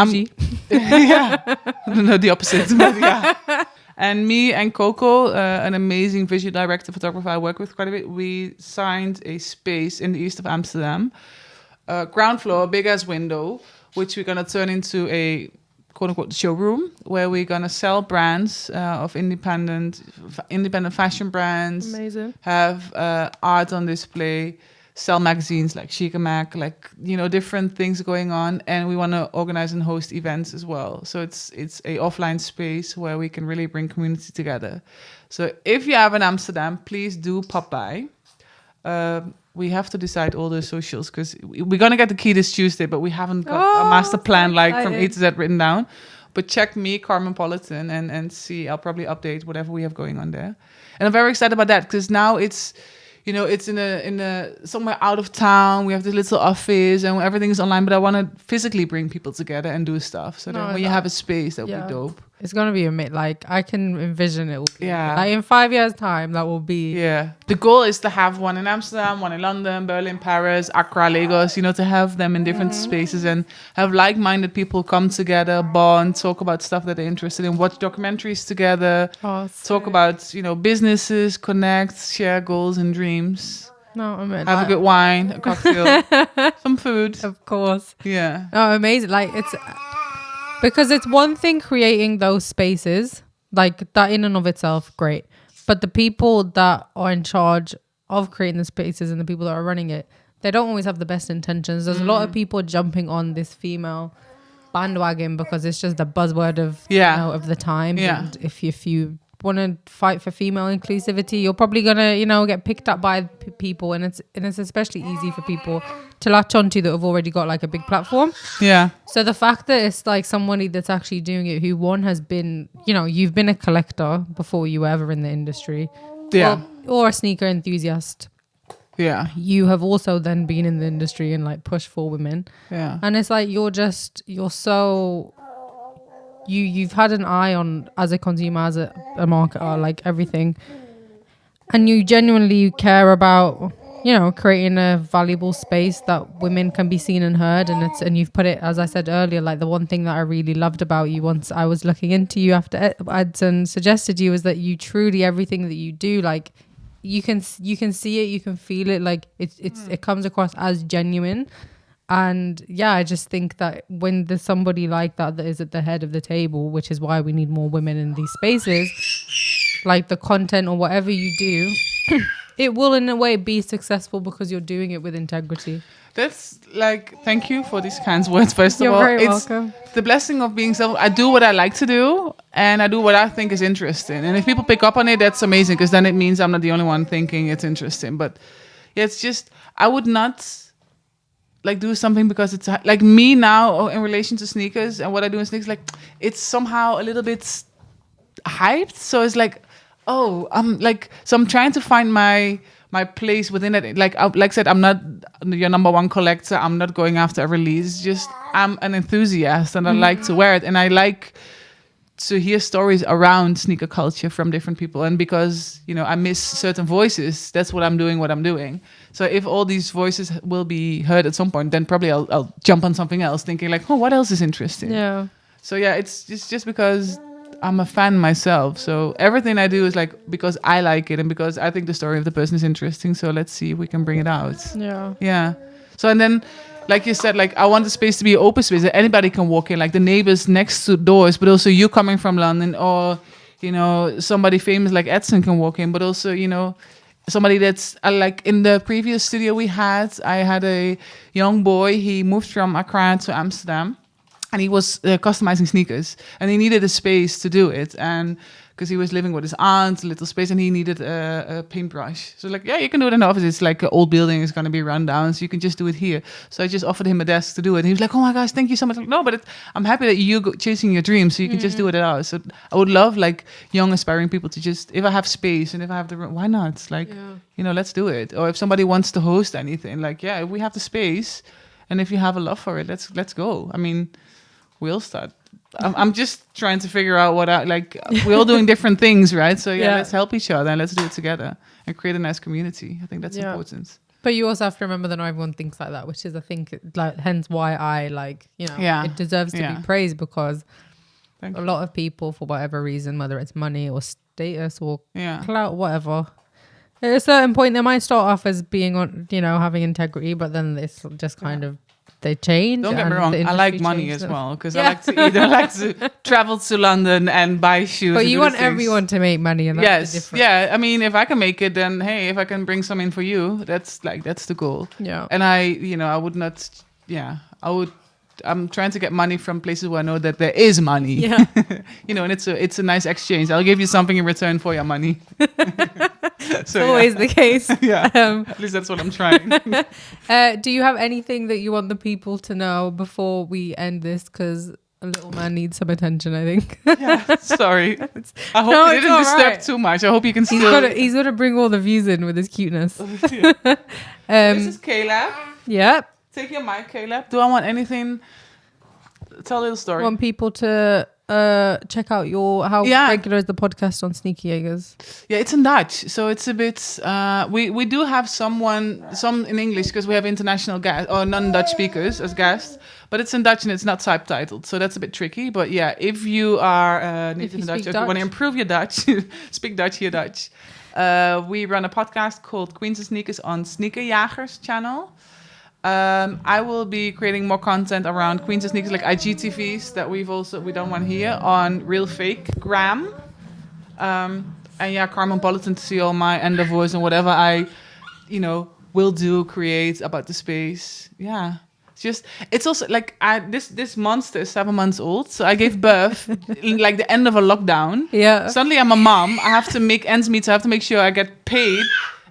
yeah, no, the opposite. But yeah. And me and Coco, an amazing visual director, photographer I work with quite a bit, we signed a space in the east of Amsterdam, ground floor, big ass window, which we're gonna turn into a quote unquote showroom where we're gonna sell brands of independent fashion brands. Amazing. Have art on display, sell magazines like Chic and Mac, like, you know, different things going on. And we want to organize and host events as well. So it's a offline space where we can really bring community together. So if you have in Amsterdam, please do pop by. We have to decide all the socials because we're going to get the key this Tuesday, but we haven't got a master plan from A to Z written down. But check me, Carmen Politan, and see. I'll probably update whatever we have going on there. And I'm very excited about that because now it's, you know, it's in a somewhere out of town. We have this little office and everything is online. But I want to physically bring people together and do stuff. So then when you have a space, that would be dope. It's gonna be like I can envision it. Like in 5 years' time, that will be. Yeah. The goal is to have one in Amsterdam, one in London, Berlin, Paris, Accra, Lagos. You know, to have them in different spaces and have like-minded people come together, bond, talk about stuff that they're interested in, watch documentaries together, talk about, you know, businesses, connect, share goals and dreams. No, I mean, have a good wine, a cocktail, some food. Of course. Yeah. Oh, amazing! Like it's. Because it's one thing creating those spaces, like that in and of itself, great. But the people that are in charge of creating the spaces and the people that are running it, they don't always have the best intentions. There's a lot of people jumping on this female bandwagon because it's just the buzzword of, you know, of the time. Yeah. And if you want to fight for female inclusivity, you're probably gonna, you know, get picked up by people, and it's especially easy for people to latch onto that have already got like a big platform. Yeah. So the fact that it's like somebody that's actually doing it, who one has been, you know, you've been a collector before you were ever in the industry, or a sneaker enthusiast. Yeah. You have also then been in the industry and like pushed for women. Yeah. And it's like you've had an eye on, as a consumer, as a marketer, like everything, and you genuinely care about, you know, creating a valuable space that women can be seen and heard. And you've put it, as I said earlier, like the one thing that I really loved about you once I was looking into you after Edson suggested you, is that you truly, everything that you do, like you can see it, you can feel it, like it comes across as genuine. And yeah, I just think that when there's somebody like that is at the head of the table, which is why we need more women in these spaces, like the content or whatever you do, it will in a way be successful because you're doing it with integrity. That's like, thank you for these kinds words, first of all. You're very welcome. The blessing of being I do what I like to do, and I do what I think is interesting. And if people pick up on it, that's amazing, because then it means I'm not the only one thinking it's interesting. But yeah, it's just, I would not like do something because it's like me now in relation to sneakers and what I do in sneakers, like it's somehow a little bit hyped. So it's like, oh, I'm trying to find my place within it. Like I said, I'm not your number one collector. I'm not going after a release. It's just I'm an enthusiast and I like to wear it, and I like to hear stories around sneaker culture from different people. And because, you know, I miss certain voices, that's what I'm doing. So if all these voices will be heard at some point, then probably I'll jump on something else, thinking like, oh, what else is interesting? Yeah. So yeah, it's just because I'm a fan myself. So everything I do is like because I like it and because I think the story of the person is interesting. So let's see if we can bring it out. Yeah. Yeah. So and then, like you said, like I want the space to be an open space that anybody can walk in, like the neighbors next to doors, but also you coming from London, or, you know, somebody famous like Edson can walk in, but also, you know, somebody that's like in the previous studio I had a young boy. He moved from Accra to Amsterdam, and he was customizing sneakers, and he needed a space to do it, and because he was living with his aunt, a little space, and he needed a paintbrush. So like, yeah, you can do it in the office. It's like an old building, it's going to be run down, so you can just do it here. So I just offered him a desk to do it. And he was like, oh my gosh, thank you so much. Like, no, but I'm happy that you go chasing your dreams, so you can just do it at ours. So I would love like young aspiring people to just, if I have space and if I have the room, why not? Like, you know, let's do it. Or if somebody wants to host anything, like, yeah, if we have the space and if you have a love for it, let's go. I mean, we'll start. I'm just trying to figure out what we're all doing different things, right? So yeah, let's help each other and let's do it together and create a nice community. I think that's important. But you also have to remember that not everyone thinks like that, which is, I think, like, hence why I it deserves to be praised, because a lot of people, for whatever reason, whether it's money or status or clout, whatever, at a certain point they might start off as being on, having integrity, but then it's just kind of, they change. Don't get me wrong, I like money as well, because I like to eat. I like to travel to London and buy shoes. But you want everyone to make money, and that's the difference. Yeah. I mean, if I can make it, then hey, if I can bring some in for you, that's the goal. Yeah. And I would not. Yeah, I would. I'm trying to get money from places where I know that there is money. Yeah. And it's a nice exchange. I'll give you something in return for your money. It's always the case. Yeah. At least that's what I'm trying. Do you have anything that you want the people to know before we end this? Because a little man needs some attention, I think. Yeah. Sorry. I hope you didn't disturb too much. I hope you can still. He's got to bring all the views in with his cuteness. This is Caleb. Yep. Take your mic, Caleb. Do I want anything? Tell a little story. I want people to check out how regular is the podcast on Sneaky Jaegers? Yeah, it's in Dutch, so it's a bit. We do have some in English, because we have international guests or non-Dutch speakers as guests, but it's in Dutch and it's not subtitled, so that's a bit tricky. But yeah, if you are native in Dutch, if you want to improve your Dutch, speak Dutch, hear Dutch. We run a podcast called Queens and Sneakers on Sneaker Jagers channel. I will be creating more content around Queens and Sneakers, like IGTVs that we done one here on Real Fake Gram. And yeah, Carmen to see all my endeavors and whatever I, will create about the space. Yeah. It's also like this monster is 7 months old. So I gave birth like the end of a lockdown. Yeah. Suddenly I'm a mom. I have to make ends meet. So I have to make sure I get paid.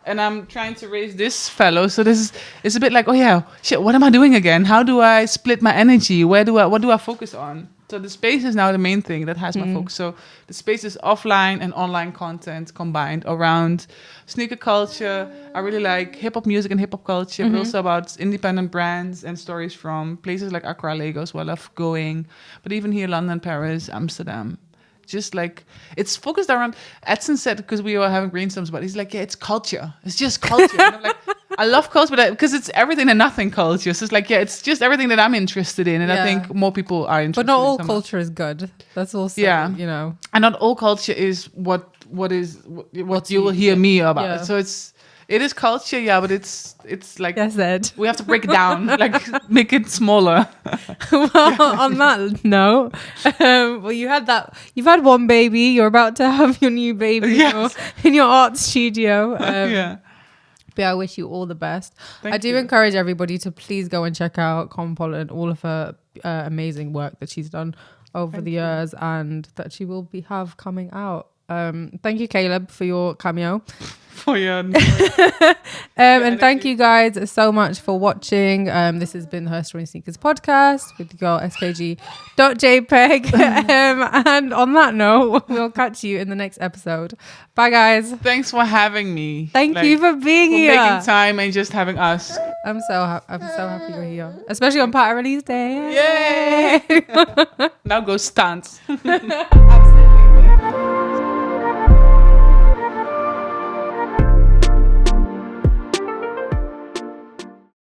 And I'm trying to raise this fellow. So it's a bit like, oh yeah, shit, what am I doing again? How do I split my energy? What do I focus on? So the space is now the main thing that has my focus. So the space is offline and online content combined around sneaker culture. I really like hip-hop music and hip-hop culture, but also about independent brands and stories from places like Accra, Lagos, where I love going. But even here, London, Paris, Amsterdam. Just like, it's focused around, Edson said, because we were having brainstorms, but he's like, yeah, it's culture. It's just culture. And I'm like, I love culture, but because it's everything and nothing culture. So it's like, yeah, it's just everything that I'm interested in. And I think more people are interested in. But not all culture is good. That's also, And not all culture is what you will hear me about. Yeah. So it is culture, yeah, but it's like, yes, Ed. We have to break it down, like make it smaller. Well, on that note, you've had one baby, you're about to have your new baby in your art studio. But I wish you all the best. I do encourage everybody to please go and check out Carmen and all of her amazing work that she's done over the years and that she will have coming out. Thank you, Caleb, for your cameo. And thank you guys so much for watching. This has been the Her Story in Sneakers podcast with the girl skg.jpeg. And on that note, we'll catch you in the next episode. Bye, guys. Thanks for having me. Thank you for being here. Making time and just having us. I'm so happy you're here, especially on Pattern Release Day. Yay! Now go stunt. Absolutely.